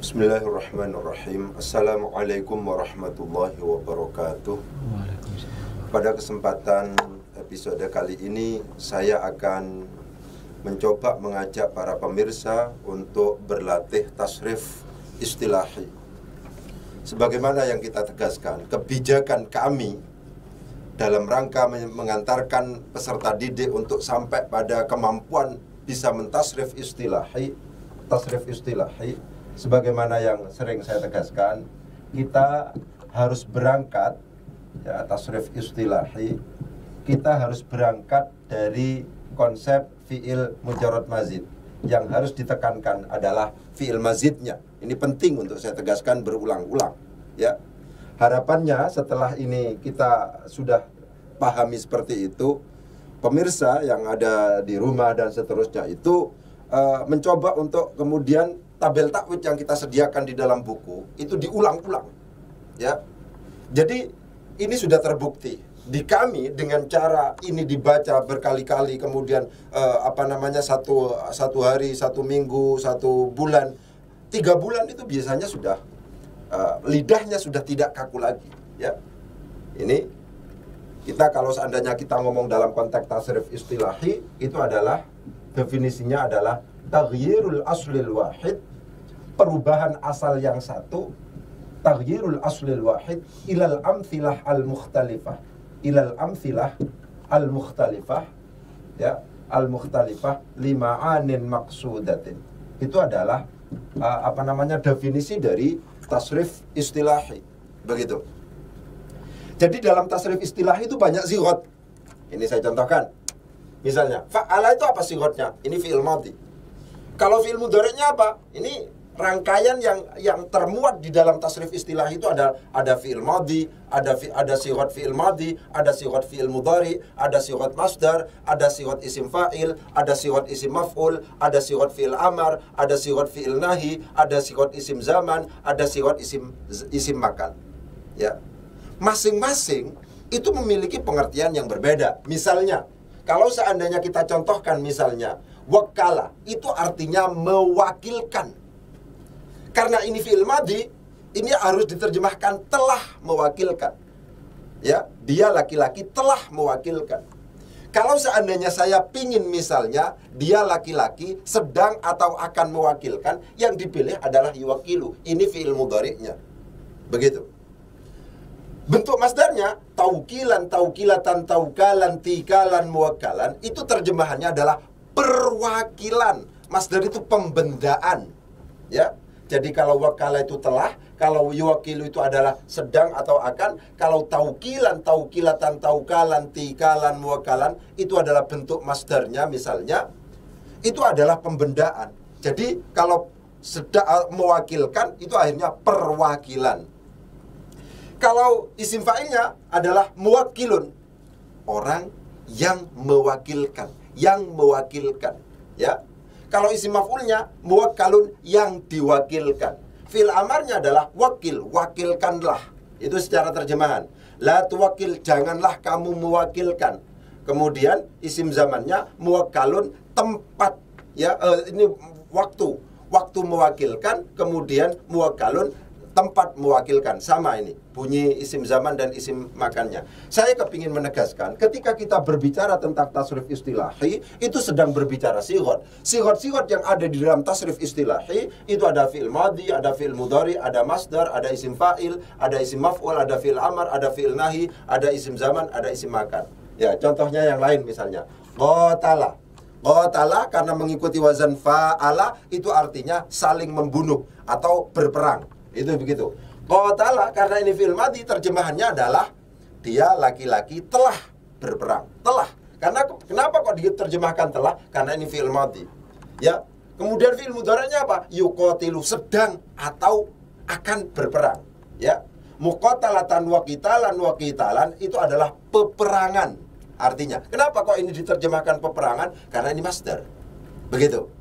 Bismillahirrahmanirrahim. Assalamualaikum warahmatullahi wabarakatuh. Pada kesempatan episode kali ini, saya akan mencoba mengajak para pemirsa untuk berlatih tasrif istilahi. Sebagaimana yang kita tegaskan, kebijakan kami dalam rangka mengantarkan peserta didik untuk sampai pada kemampuan bisa mentasrif istilahi, sebagaimana yang sering saya tegaskan, kita harus berangkat, ya, tasrif istilahi, kita harus berangkat dari konsep fi'il mujarrad mazid. Yang harus ditekankan adalah fi'il mazidnya. Ini penting untuk saya tegaskan berulang-ulang, ya. Harapannya setelah ini kita sudah pahami seperti itu, pemirsa yang ada di rumah dan seterusnya itu mencoba untuk kemudian tabel takwid yang kita sediakan di dalam buku itu diulang-ulang, ya. Jadi ini sudah terbukti di kami dengan cara ini dibaca berkali-kali, kemudian satu hari, satu minggu, satu bulan, 3 bulan itu biasanya sudah lidahnya sudah tidak kaku lagi, ya. Ini kita kalau seandainya kita ngomong dalam konteks tasrif istilahi, itu adalah definisinya adalah taghyirul aslil wahid, perubahan asal yang satu, taghyirul aslil wahid ilal amthilah al-mukhtalifah, ya, al-mukhtalifah lima'anin maqsudatin. Itu adalah definisi dari tasrif istilahi. Begitu. Jadi dalam tasrif istilahi itu banyak sighot. Ini saya contohkan. Misalnya, fa'ala itu apa sighotnya? Ini fi'il madhi. Kalau fi'il mudhari'nya apa? Ini rangkaian yang termuat di dalam tasrif istilahi itu ada fi'il madhi, ada sighot fi'il madhi, ada sighot fi'il mudhari, ada sighot masdar, ada sighot isim fa'il, ada sighot isim maf'ul, ada sighot fi'il amar, ada sighot fi'il nahi, ada sighot isim zaman, ada sighot isim makan. Ya. Masing-masing itu memiliki pengertian yang berbeda. Misalnya, kalau seandainya kita contohkan misalnya wakala, itu artinya mewakilkan. Karena ini fi'il madhi, ini harus diterjemahkan telah mewakilkan. Ya, dia laki-laki telah mewakilkan. Kalau seandainya saya pingin misalnya dia laki-laki sedang atau akan mewakilkan, yang dipilih adalah yuwakilu. Ini fi'il mudhari'nya. Begitu. Bentuk masdarnya taukilan, taukilatan, taukalan, tikalan, muwakkalan, itu terjemahannya adalah perwakilan. Masdar itu pembendaan, ya. Jadi kalau wakala itu telah, kalau yuwakilu itu adalah sedang atau akan, kalau taukilan, taukilatan, taukalan, tikalan, muwakkalan, itu adalah bentuk masdarnya misalnya, itu adalah pembendaan. Jadi kalau mewakilkan itu akhirnya perwakilan. Kalau isim fa'ilnya adalah muwakilun, orang yang mewakilkan, ya. Kalau isim maf'ulnya muwakkalun, yang diwakilkan. Fi'il amarnya adalah wakil, wakilkanlah. Itu secara terjemahan. La tuwakil, janganlah kamu mewakilkan. Kemudian isim zamannya muwakkalun, tempat, ya. Ini waktu mewakilkan, kemudian muwakkalun, tempat mewakilkan. Sama ini bunyi isim zaman dan isim makannya. Saya kepingin menegaskan, ketika kita berbicara tentang tasrif istilahi, itu sedang berbicara sighot. Sighot yang ada di dalam tasrif istilahi itu ada fi'il madhi, ada fi'il mudhari, ada masdar, ada isim fa'il, ada isim maf'ul, ada fi'il amar, ada fi'il nahi, ada isim zaman, ada isim makan. Ya, contohnya yang lain misalnya qatala. Qatala karena mengikuti wazan fa'ala, itu artinya saling membunuh atau berperang. Itu begitu. Qatala karena ini fi'il madhi, terjemahannya adalah dia laki-laki telah berperang. Telah. Karena kenapa kok diterjemahkan telah? Karena ini fi'il madhi. Ya. Kemudian fi'il mudhari'nya apa? Yuqatilu, sedang atau akan berperang. Ya. Muqatalatan wa qitalan itu adalah peperangan artinya. Kenapa kok ini diterjemahkan peperangan? Karena ini masdar. Begitu.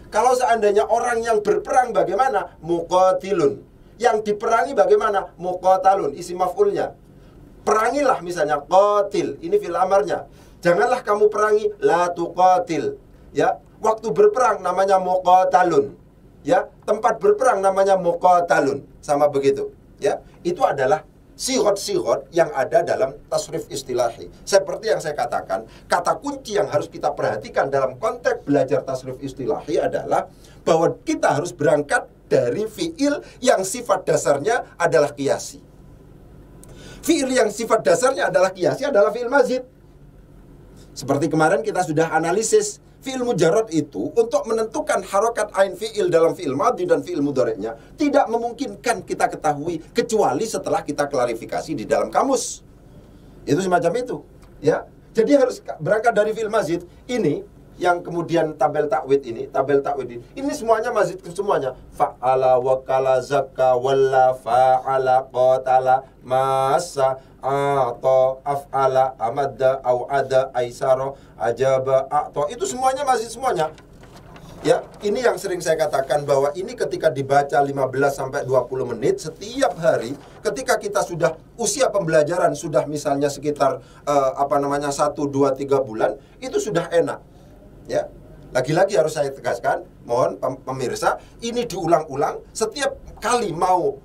Kalau seandainya orang yang berperang bagaimana? Muqatilun. Yang diperangi bagaimana? Muqatalun, isim maf'ulnya. Perangilah misalnya, qatil, ini fi'il amarnya. Janganlah kamu perangi, la tuqatil. Ya, waktu berperang namanya muqatalun. Ya, tempat berperang namanya muqatalun, sama begitu. Ya, itu adalah sihot-sihot yang ada dalam tasrif istilahi. Seperti yang saya katakan, kata kunci yang harus kita perhatikan dalam konteks belajar tasrif istilahi adalah bahwa kita harus berangkat dari fiil yang sifat dasarnya adalah qiyasi. Fiil yang sifat dasarnya adalah qiyasi adalah fiil mazid. Seperti kemarin kita sudah analisis, fiil mujarrad itu untuk menentukan harokat ain fiil dalam fiil madhi dan fiil mudhari'nya tidak memungkinkan kita ketahui kecuali setelah kita klarifikasi di dalam kamus. Itu semacam itu, ya. Jadi harus berangkat dari fiil mazid ini yang kemudian tabel takwid ini, ini semuanya mazid semuanya. Fa'ala, wakala, zakka, walla, fa'ala, qatala, masa, a'ta, af'ala, amadda, au'ada, aisara, ajaba, a'ta. Itu semuanya mazid semuanya. Ya, ini yang sering saya katakan bahwa ini ketika dibaca 15-20 menit setiap hari, ketika kita sudah usia pembelajaran sudah misalnya sekitar 1, 2, 3 bulan, itu sudah enak. Ya, lagi-lagi harus saya tegaskan, mohon pemirsa, ini diulang-ulang setiap kali mau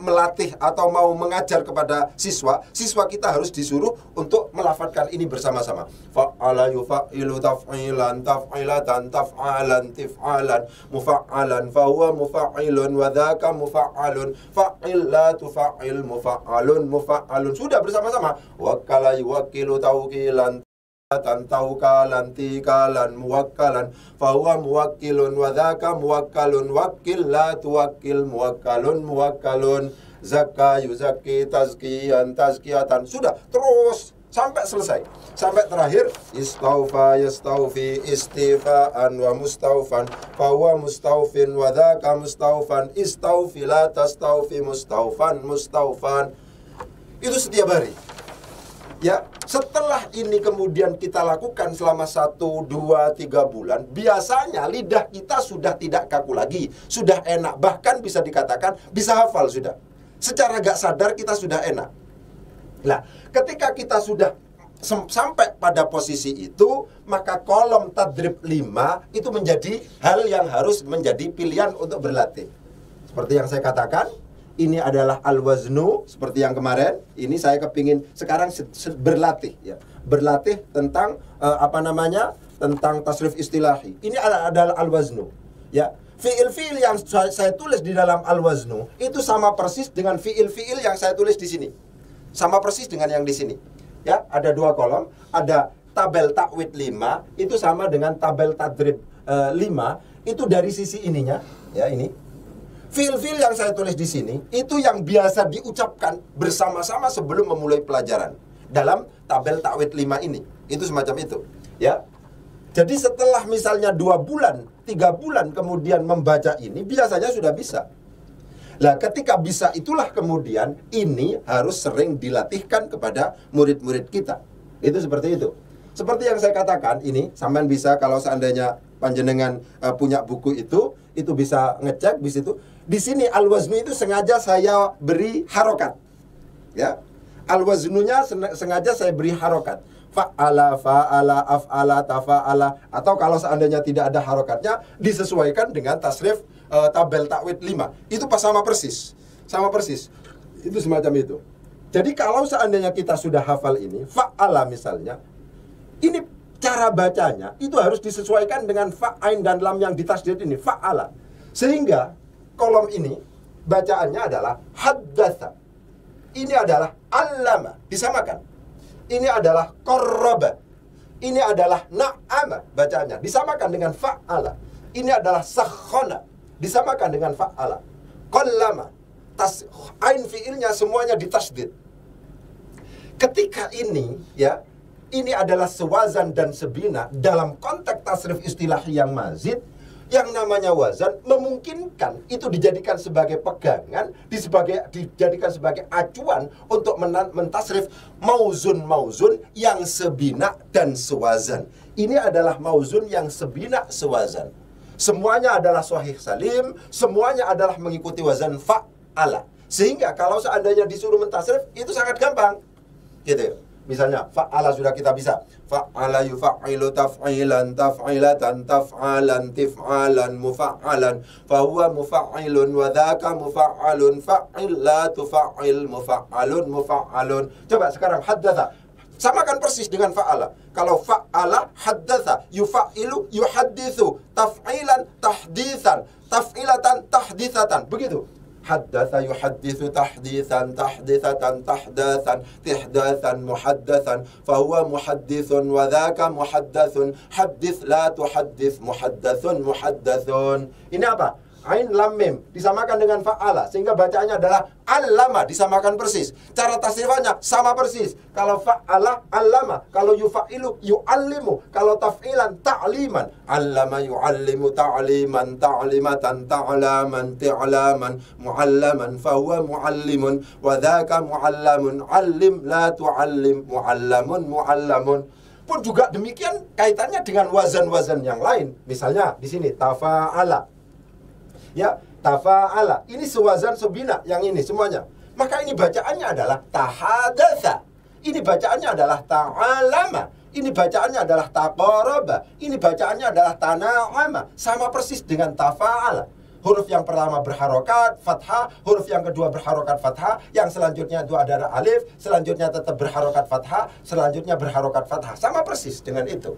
melatih atau mau mengajar kepada siswa kita harus disuruh untuk melafadzkan ini bersama-sama. Fa'ala yufa'ilu taf'ilan, taf'ilatan, taf'alan, tif'alan, mufa'alan, fahuwa mufa'ilun, wadhaka mufa'alun, fa'il la tufa'il, mufa'alun, mufa'alun. Sudah bersama-sama. Wakala yuwakilu tawkilan, taukalan, tikalan, muwakkalan, fahuwa muwakkilun, wadhaka muwakkalun, wakkil la tuwakkil, muwakkalun, muwakkalun, zakka yuzakki, tazkiyan, tazkiyatan. Sudah, terus sampai selesai. Sampai terakhir, istaufa, yastaufi, istifaan, wa mustaufan, fahuwa mustaufin, wadhaka mustaufan, istaufi la tastaufi, mustaufan, mustaufan. Itu setiap hari. Ya, setelah ini kemudian kita lakukan selama 1, 2, 3 bulan, biasanya lidah kita sudah tidak kaku lagi, sudah enak, bahkan bisa dikatakan bisa hafal sudah. Secara gak sadar kita sudah enak. Nah, ketika kita sudah sampai pada posisi itu, maka kolom tadrib 5 itu menjadi hal yang harus menjadi pilihan untuk berlatih. Seperti yang saya katakan, ini adalah al-waznu, seperti yang kemarin. Ini saya kepingin sekarang berlatih, ya. Berlatih tentang tentang tasrif istilahi. Ini adalah al-waznu, ya. Fiil-fiil yang saya tulis di dalam al-waznu itu sama persis dengan fiil-fiil yang saya tulis di sini. Sama persis dengan yang di sini. Ya, ada 2 kolom, ada tabel takwid 5 itu sama dengan tabel tadrib 5 itu dari sisi ininya, ya ini. Fiil-fiil yang saya tulis di sini itu yang biasa diucapkan bersama-sama sebelum memulai pelajaran dalam tabel takwid 5 ini. Itu semacam itu, ya. Jadi setelah misalnya 2 bulan, 3 bulan kemudian membaca ini biasanya sudah bisa. Nah, ketika bisa itulah kemudian ini harus sering dilatihkan kepada murid-murid kita. Itu seperti itu. Seperti yang saya katakan ini, sampean bisa kalau seandainya panjenengan punya buku itu bisa ngecek di situ. Di sini al-waznu itu sengaja saya beri harokat. Ya. Al-waznunya sengaja saya beri harokat. Fa'ala, fa'ala, af'ala, tafa'ala. Atau kalau seandainya tidak ada harokatnya, disesuaikan dengan tasrif tabel takwid 5. Itu pas sama persis. Sama persis. Itu semacam itu. Jadi kalau seandainya kita sudah hafal ini, fa'ala misalnya, ini cara bacanya itu harus disesuaikan dengan fa'ain dan lam yang ditasdid ini, fa'ala. Sehingga kolom ini bacaannya adalah haddatsa. Ini adalah allama, disamakan. Ini adalah qarraba. Ini adalah na'ama, bacaannya disamakan dengan fa'ala. Ini adalah sakhana, disamakan dengan fa'ala. Qallama, ain fiilnya semuanya ditasdid. Ketika ini, ya, ini adalah sewazan dan sebina dalam konteks tasrif istilahi yang mazid. Yang namanya wazan memungkinkan itu dijadikan sebagai pegangan, dijadikan sebagai acuan untuk mentasrif mauzun yang sebina dan sewazan. Ini adalah mauzun yang sebina sewazan. Semuanya adalah sahih salim, semuanya adalah mengikuti wazan fa'ala. Sehingga kalau seandainya disuruh mentasrif itu sangat gampang. Gitu. Misalnya, fa'ala sudah kita bisa. Fa'ala yufa'ailu taf'ilan, taf'ilatan, taf'alan, tif'alan, mufa'alan. Fahuwa mufa'ilun, wadhaka mufa'alun, fa'il la tufa'il, mufa'alun, mufa'alun. Coba sekarang, haddatha. Samakan persis dengan fa'ala. Kalau fa'ala, haddatha, yufa'ilu, yuhaddithu, taf'ilan, tahdithan, taf'ilatan, tahdithatan. Begitu. Haddatha yuhaddithu tahdithan, tahdithatan, tahdathan, tihdathan, muhaddathan. Fahuwa muhaddithun, wadhaka muhaddathun. Haddith la tuhaddith, muhaddathun, muhaddathun. Ini apa? Ain lam mim disamakan dengan fa'ala, sehingga bacaannya adalah allama, disamakan persis. Cara tasrifannya sama persis. Kalau fa'ala, allama. Kalau yufa'ilu, yu'allimu. Kalau taf'ilan, ta'liman. Allama yu'allimu ta'liman, ta'limatan, ta'laman, ti'laman, mu'allaman. Fahuwa mu'allimun, wadhaka mu'allamun. Allim la tu'allim, mu'allamun, mu'allamun. Pun juga demikian kaitannya dengan wazan-wazan yang lain. Misalnya di sini tafa'ala. Ya, tafa'ala. Ini sewazan sebina yang ini semuanya. Maka ini bacaannya adalah tahadatha. Ini bacaannya adalah ta'alama. Ini bacaannya adalah taqaraba. Ini bacaannya adalah tana'ama. Sama persis dengan tafa'ala. Huruf yang pertama berharokat fathah, huruf yang kedua berharokat fathah, yang selanjutnya itu adalah alif, selanjutnya tetap berharokat fathah, selanjutnya berharokat fathah. Sama persis dengan itu.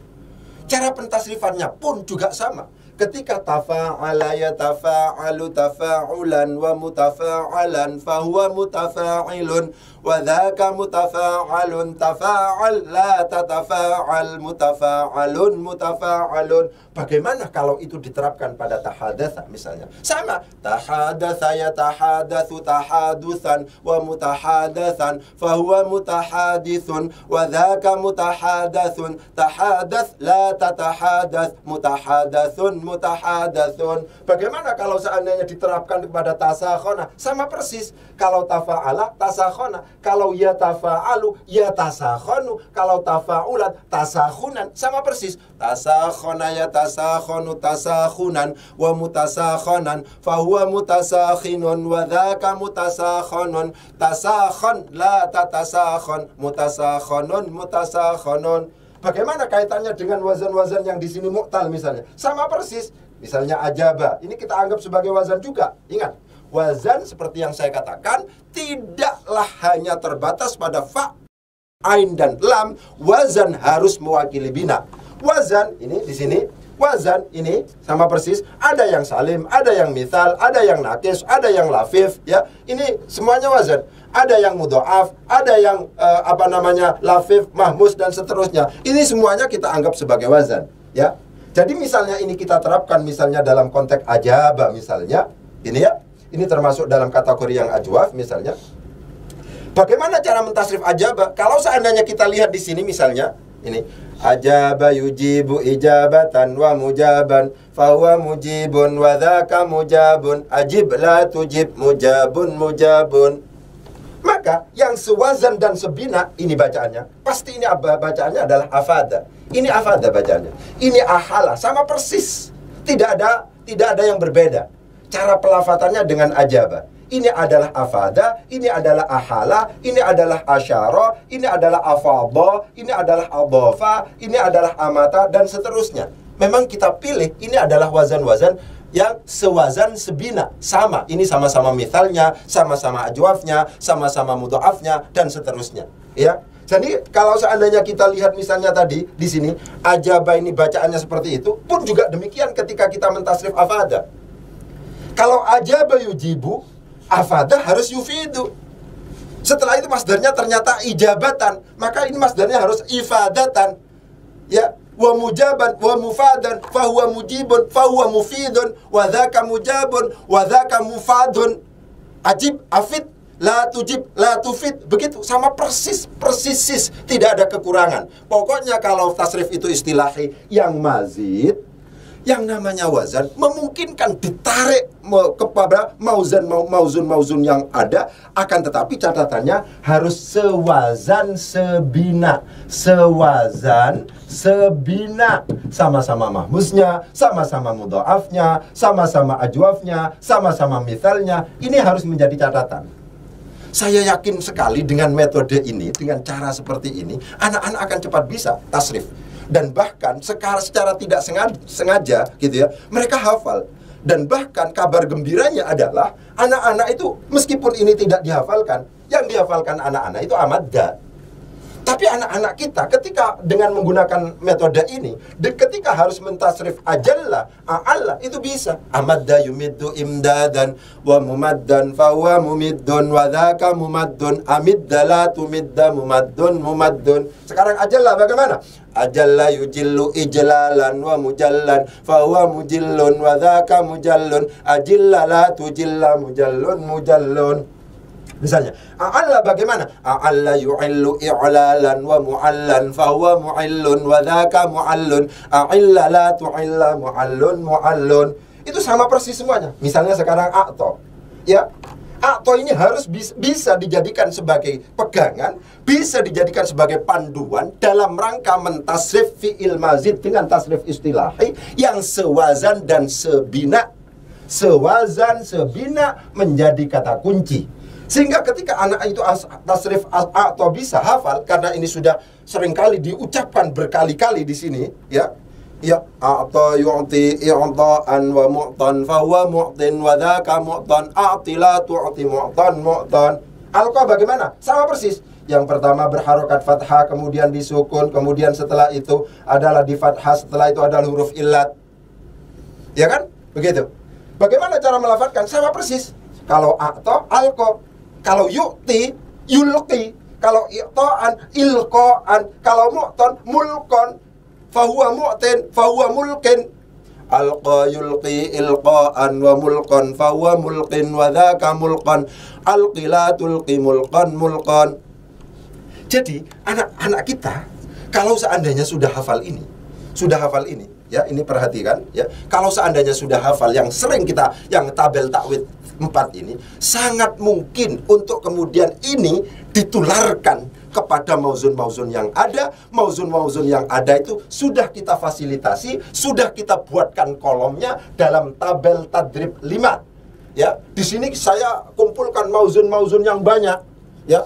Cara pentasrifannya pun juga sama. Ketika tafa'ala yatafa'alu tafa'ulan wa mutafa'alan fahuwa mutafa'ilun wa dhaka mutafa'alun tafa'al la tatafa'al mutafa'alun mutafa'alun. Bagaimana kalau itu diterapkan pada tahadatha misalnya? Sama. Tahadatha yatahadathu tahaduthan wa mutahadathan fahuwa mutahadithun wa dhaka mutahadathun tahadath la tatahadath mutahadathun mutahadathun. Bagaimana kalau seandainya diterapkan kepada tasakhona? Sama persis. Kalau tafa'ala, tasakhona. Kalau yatafa'alu, yatasakhonu. Kalau tafa'ulan, tasakhunan. Sama persis. Tasakhona yatasakhonu tasakhunan wa mutasakhonan fahuwa mutasakhinun wa dhaka mutasakhonun tasakhon la tatasakhon mutasakhonun mutasakhonun. Bagaimana kaitannya dengan wazan-wazan yang di sini mu'tal misalnya? Sama persis. Misalnya ajaba, ini kita anggap sebagai wazan juga. Ingat, wazan seperti yang saya katakan tidaklah hanya terbatas pada fa, ain dan lam. Wazan harus mewakili bina. Wazan ini di sini, wazan ini sama persis. Ada yang salim, ada yang mithal, ada yang nakis, ada yang lafif. Ya, ini semuanya wazan. Ada yang mudha'af, ada yang lafif, mahmus dan seterusnya. Ini semuanya kita anggap sebagai wazan, ya. Jadi misalnya ini kita terapkan misalnya dalam konteks ajaba misalnya, ini ya. Ini termasuk dalam kategori yang ajwaf misalnya. Bagaimana cara mentasrif ajaba? Kalau seandainya kita lihat di sini misalnya, ini ajaba yujibu ijabatan wa mujaban fahuwa mujibun wa dhaka mujabun ajib la tujib mujabun mujabun. Maka yang sewazan dan sebina ini bacaannya, pasti ini bacaannya adalah afada. Ini afada bacaannya. Ini ahala, sama persis. Tidak ada yang berbeda. Cara pelafatannya dengan ajaba. Ini adalah afada, ini adalah ahala, ini adalah asyara, ini adalah afadha, ini adalah adhafa, ini adalah amata dan seterusnya. Memang kita pilih ini adalah wazan-wazan yang sewazan sebina, sama. Ini sama-sama mithalnya, sama-sama ajwafnya, sama-sama mudha'afnya dan seterusnya. Ya. Jadi kalau seandainya kita lihat misalnya tadi di sini ajaba ini bacaannya seperti itu, pun juga demikian ketika kita mentasrif afada. Kalau ajaba yujibu, afada harus yufidu. Setelah itu masdarnya ternyata ijabatan, maka ini masdarnya harus ifadatan. Ya. Wa mujaban wa mufadan fahuwa mujibun fahuwa mufidun wa dhaka mujabun wa dhaka mufadun ajib afid la tujib la tufid. Begitu sama persis, tidak ada kekurangan. Pokoknya kalau tasrif itu istilahi yang mazid, yang namanya wazan memungkinkan ditarik kepada mauzun yang ada, akan tetapi catatannya harus sewazan sebina. Sewazan sebina, sama-sama mahmusnya, sama-sama mudha'afnya, sama-sama ajwafnya, sama-sama mithalnya. Ini harus menjadi catatan. Saya yakin sekali dengan metode ini, dengan cara seperti ini, anak-anak akan cepat bisa tasrif. Dan bahkan secara tidak sengaja gitu ya, mereka hafal. Dan bahkan kabar gembiranya adalah anak-anak itu meskipun ini tidak dihafalkan, yang dihafalkan anak-anak itu amadda. Tapi anak-anak kita ketika dengan menggunakan metode ini, ketika harus mentasrif ajalla, a'alla, itu bisa. Amadda yumiddu imdadan wa mumaddan fahuwa mumiddun wa dhaka mumaddun amidda la tumidda mumaddun. Sekarang ajalla bagaimana? Ajalla yujillu ijlalan wa mujallan fahuwa mujillun wa dhaka mujallun ajilla la tujilla mujallun. Misalnya, a'alla bagaimana? A'alla yu'illu i'lalan wa mu'allan fahuwa mu'illun wa dhaka mu'allun a'illa la tu'illa mu'allun. Itu sama persis semuanya. Misalnya sekarang a'to. Ya, a'to ini harus bisa dijadikan sebagai pegangan, bisa dijadikan sebagai panduan dalam rangka mentasrif fi'il mazid dengan tasrif istilahi yang sewazan dan sebina. Sewazan, sebina menjadi kata kunci. Sehingga ketika anak itu tasrif atau bisa hafal, karena ini sudah seringkali diucapkan berkali-kali di sini, ya. Ya, a'ta yu'ti i'ta'an wa mu'tan fa huwa mu'tin wa dzaka mu'tan a'ti la tu'ti mu'tan. Alqa bagaimana? Sama persis. Yang pertama berharokat fathah, kemudian disukun, kemudian setelah itu adalah di fathah, setelah itu adalah huruf illat. Ya kan? Begitu. Bagaimana cara melafadzkan? Sama persis. Kalau a'ta, alqa. Kalau yu'ti, yulqi. Kalau i'ta'an, ilqa'an. Kalau mu'tan, mulqan. Fahuwa mu'tin, fahuwa mulqin. Alqa yulqi ilqa'an wa mulqan. Fahuwa mulqin wa dhaka mulqan. Alqi la tulqi mulqan. Jadi, anak-anak kita, kalau seandainya sudah hafal ini, ya, ini perhatikan, ya. Kalau seandainya sudah hafal yang sering kita, yang tabel takwid 4 ini, sangat mungkin untuk kemudian ini ditularkan kepada mauzun-mauzun yang ada. Mauzun-mauzun yang ada itu sudah kita fasilitasi, sudah kita buatkan kolomnya dalam tabel tadrib 5. Ya, di sini saya kumpulkan mauzun-mauzun yang banyak, ya.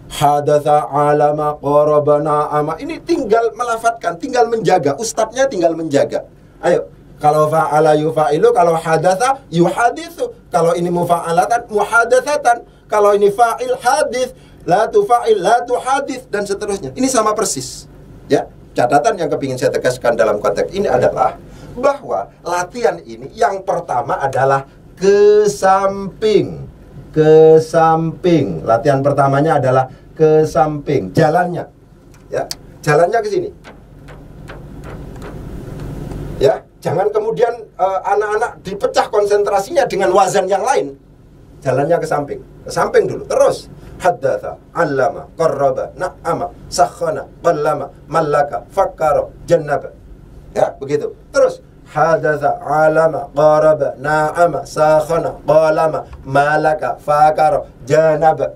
Hadatha alama qarabana ama. Ini tinggal melafadzkan, tinggal menjaga, ustadznya tinggal menjaga. Ayo, kalau fa'ala yufa'ilu, kalau hadatha yuhadithu, kalau ini mufa'alatan muhadatsatan, kalau ini fa'il hadits, la tufa'il la tuhadits, dan seterusnya. Ini sama persis. Ya, catatan yang kepingin saya tegaskan dalam konteks ini adalah bahwa latihan ini yang pertama adalah ke samping. Latihan pertamanya adalah ke samping, jalannya. Ya, jalannya ke sini. Ya, jangan kemudian anak-anak dipecah konsentrasinya dengan wazan yang lain. Jalannya ke samping dulu. Terus haddatha, allama, qarraba, na'ama, sakhana, qallama, mallaka, fakkara, jannaba. Ya, begitu. Terus hadatha, alama, qaraba, na'ama, sakhana, qallama, malaka, fakkara, jannaba.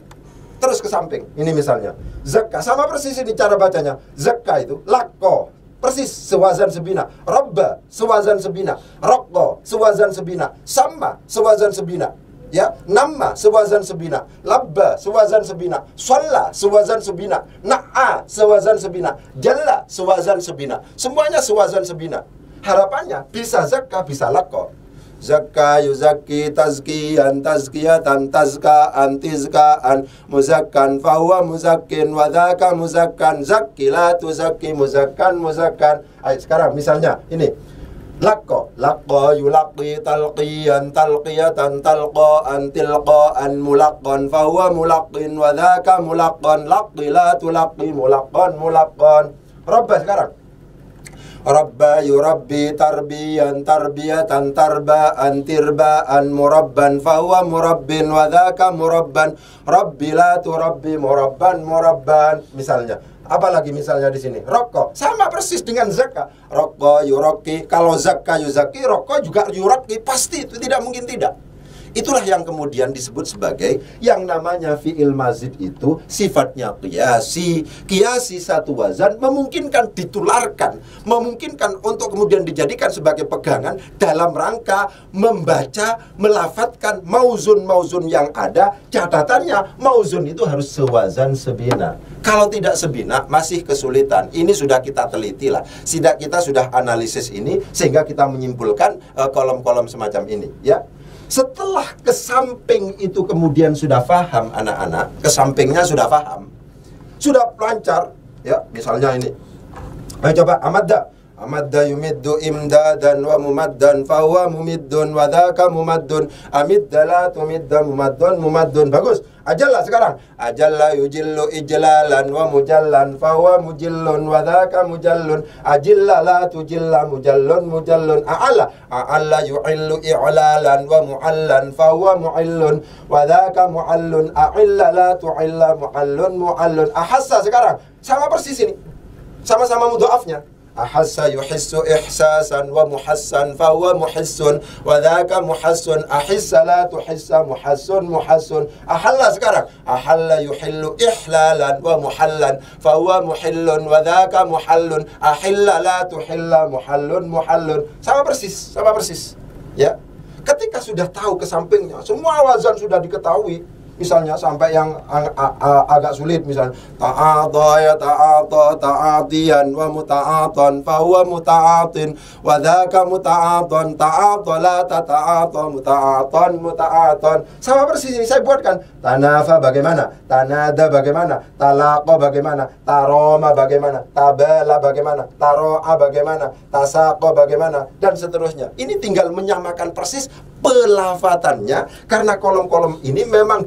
Terus ke samping. Ini misalnya zakka, sama persis ini cara bacanya. Zakka itu lakko, persis sewazan sebina. Rabba sewazan sebina. Raqqa sewazan sebina. Sama sewazan sebina. Ya, nama sewazan sebina. Labba sewazan sebina. Shalla sewazan sebina. Na'a sewazan sebina. Jalla sewazan sebina. Semuanya sewazan sebina. Harapannya bisa zakka, bisa lakko. Zakka yuzakki tazkiyan tazkiyatan tazkaan tizkaan muzakkan fahuwa muzakkin wa dhaka muzakkan zakki la tuzakki muzakkan. Ayo sekarang misalnya ini lakko yulaqqi talqiyan talqiyatan talqaan tilqaan mulaqqan fahuwa mulaqqin wa dhaka mulaqqan laqqi la tulaqqi mulaqqan. Rabba sekarang Rabba yurabbi tarbiyan tarbiyatan tarbaan tirbaan murabban fahuwa murabbin wa dhaka murabban rabbi la turabbi murabban. Misalnya apalagi misalnya di sini rokok sama persis dengan zakka. Rokok yuraki, kalau zakka yuzaki, rokok juga yuraki, pasti itu tidak mungkin tidak. Itulah yang kemudian disebut sebagai yang namanya fi'il mazid itu sifatnya qiyasi. Qiyasi satu wazan memungkinkan ditularkan, memungkinkan untuk kemudian dijadikan sebagai pegangan dalam rangka membaca, melafatkan mauzun-mauzun yang ada. Catatannya mauzun itu harus sewazan sebina. Kalau tidak sebina masih kesulitan. Ini sudah kita teliti lah. Kita sudah analisis ini sehingga kita menyimpulkan kolom-kolom semacam ini, ya. Setelah kesamping itu kemudian sudah paham anak-anak, kesampingnya sudah paham, sudah lancar, ya. Misalnya ini, ayo coba amadda. Amadda yumiddu imdadan wa mumaddan fahuwa mumiddun wa dhaka mumaddun amidda la tumidda mumaddun mumaddun. Bagus. Ajalla sekarang. Ajalla yujillu ijlalan wa mujallan fahuwa mujillun wa dhaka mujallun. Ajilla la tujilla mujallun mujallun. A'alla yu'illu i'lalan wa mu'allan fahuwa mu'illun wa dhaka mu'allun. A'illa la tu'illa mu'allun mu'allun. Ahassa sekarang. Sama persis ini. Sama-sama mudha'afnya. Ahassa yuhissu ihsasan wa muhassan fahuwa muhissun wa dhaka muhassun. Ahissa la tuhissa muhassun muhassun. Ahalla sekarang. Ahalla yuhillu ihlalan wa muhallan fahuwa muhillun wa dhaka muhallun. Ahilla la tuhilla muhallun muhallun. Sama persis, sama persis, ya. Ketika sudah tahu kesampingnya, semua wazan sudah diketahui. Misalnya sampai yang agak sulit, misalnya ta'ata ya ta'ata ta'atiyan wa muta'atan fahuwa muta'atin wa dhaka muta'atan ta'ata la ta'ata muta'atan muta'atan. Sama persis ini saya buatkan. Tanafa bagaimana, tanada bagaimana, talaqa bagaimana, taroma bagaimana, tabala bagaimana, taro'a bagaimana, tasaqa bagaimana, dan seterusnya. Ini tinggal menyamakan persis pelafatannya, karena kolom-kolom ini memang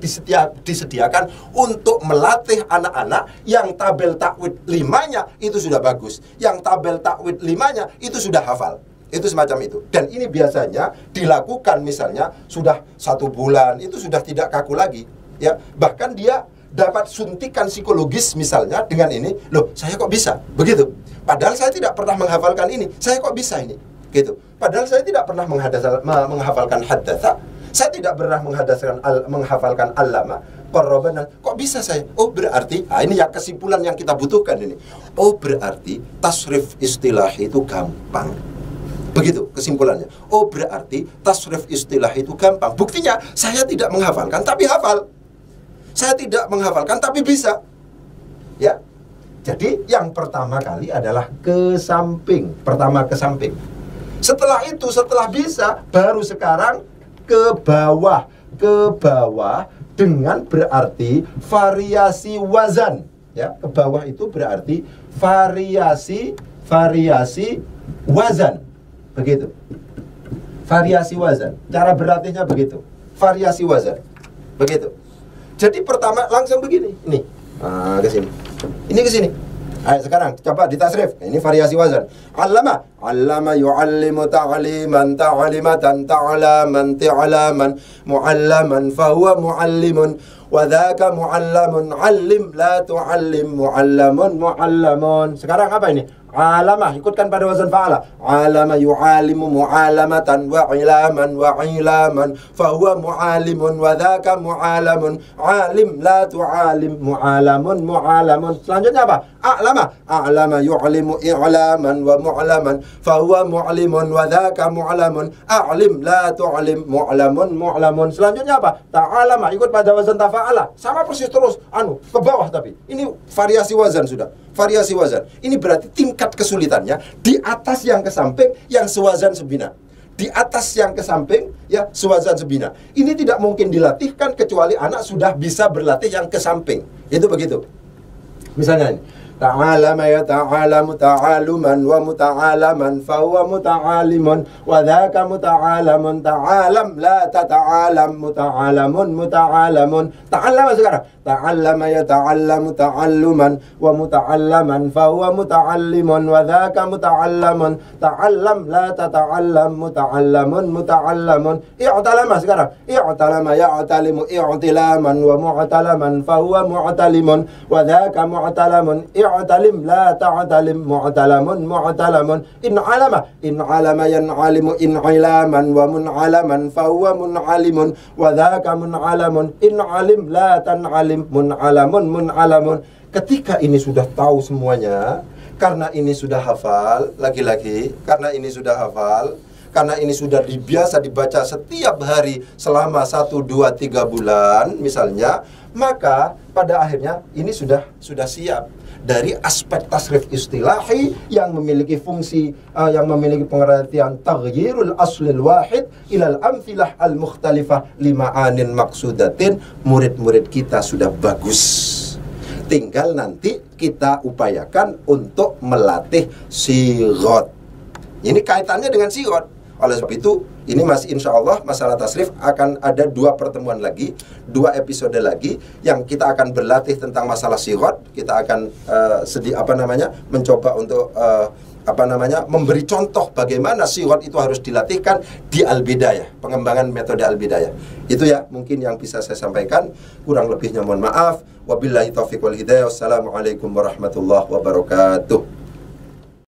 disediakan untuk melatih anak-anak yang tabel takwid 5-nya itu sudah bagus, yang tabel takwid 5-nya itu sudah hafal. Itu semacam itu. Dan ini biasanya dilakukan misalnya sudah 1 bulan, itu sudah tidak kaku lagi, ya. Bahkan dia dapat suntikan psikologis misalnya dengan ini, loh saya kok bisa begitu, padahal saya tidak pernah menghafalkan ini, saya kok bisa ini gitu. Padahal saya tidak pernah menghafalkan haddatsa, saya tidak pernah menghafalkan allama, qarrabana. Kok bisa saya? Oh berarti, ini yang kesimpulan yang kita butuhkan ini. Oh berarti tasrif istilah itu gampang. Begitu kesimpulannya. Oh berarti tasrif istilah itu gampang. Buktinya saya tidak menghafalkan tapi hafal. Saya tidak menghafalkan tapi bisa. Ya. Jadi yang pertama kali adalah kesamping. Pertama kesamping. Setelah itu, setelah bisa, baru sekarang ke bawah. Ke bawah dengan berarti variasi wazan. Ya, ke bawah itu berarti variasi wazan. Begitu. Variasi wazan. Cara berlatihnya begitu. Variasi wazan. Begitu. Jadi pertama langsung begini. Nih. Nah, ke sini. Ini ke sini. Ayo sekarang coba ditasrif. Ini variasi wazan. Allama yu'allimu ta'liman ta'limatan ta'laman ti'laman mu'allaman fahuwa mu'allimun wa dhaka mu'allamun 'allim la tu'allim mu'allamun mu'allamun. Sekarang apa ini? Alamah, ikutkan pada wazan fa'ala. Alama yu'alimu mu'alamatan wa ilaman wa ilaman fahuwa mu'alimun wa dhaka mu'alamun 'alim la tu'alim mu'alamun mu'alamun. Selanjutnya apa? A'lama yu'alimu i'laman wa mu'laman fahuwa mu'limun wa dhaka mu'lamun 'alim la tu'alim mu'lamun mu'lamun. Selanjutnya apa? Ta'alama, ikut pada wazan tafa'ala. Sama persis terus, ke bawah tapi. Ini variasi wazan sudah. Variasi wazan. Ini berarti tingkat kesulitannya di atas yang ke samping yang sewazan sebina. Di atas yang ke samping ya sewazan sebina. Ini tidak mungkin dilatihkan kecuali anak sudah bisa berlatih yang ke samping. Itu begitu. Misalnya ini. Ta'alama ya ta'alamu ta'aluman wa muta'alaman fahuwa muta'alimun wa dhaka muta'alamun ta'alam la tata'alam muta'alamun muta'alamun. Ta'alama sekarang. Ta'allama ya ta'allamu ta'alluman wa muta'allaman fahuwa muta'allimun wa dhaka muta'allamun ta'allam la tata'allam muta'allamun muta'allamun. I'talama sekarang. I'talama ya'talimu i'tilaman wa mu'talaman fahuwa mu'talimun wa dhaka mu'talamun. i'talim la ta'talim mu'talamun mu'talamun in alama yan'alimu in ilaman wa mun'alaman fa huwa mun'alimun wa dzaka mun'alamun in alim la tan'alim mun'alamun mun'alamun. Ketika ini sudah tahu semuanya, karena ini sudah hafal, lagi-lagi karena ini sudah hafal, karena ini sudah biasa dibaca setiap hari selama 1, 2, 3 bulan misalnya, maka pada akhirnya ini sudah siap. Dari aspek tasrif istilahi yang memiliki fungsi, yang memiliki pengertian taghyirul aslil wahid ilal amthilah al-mukhtalifah lima'anin maksudatin, murid-murid kita sudah bagus. Tinggal nanti kita upayakan untuk melatih sighot. Ini kaitannya dengan sighot. Oleh sebab itu, ini masih insya Allah masalah tasrif akan ada 2 pertemuan lagi, 2 episode lagi yang kita akan berlatih tentang masalah sighot. Kita akan mencoba untuk memberi contoh bagaimana sighot itu harus dilatihkan di Al-Bidayah, pengembangan metode Al-Bidayah. Itu ya mungkin yang bisa saya sampaikan. Kurang lebihnya mohon maaf. Wabillahi taufiq wal hidayah. Wassalamualaikum warahmatullahi wabarakatuh.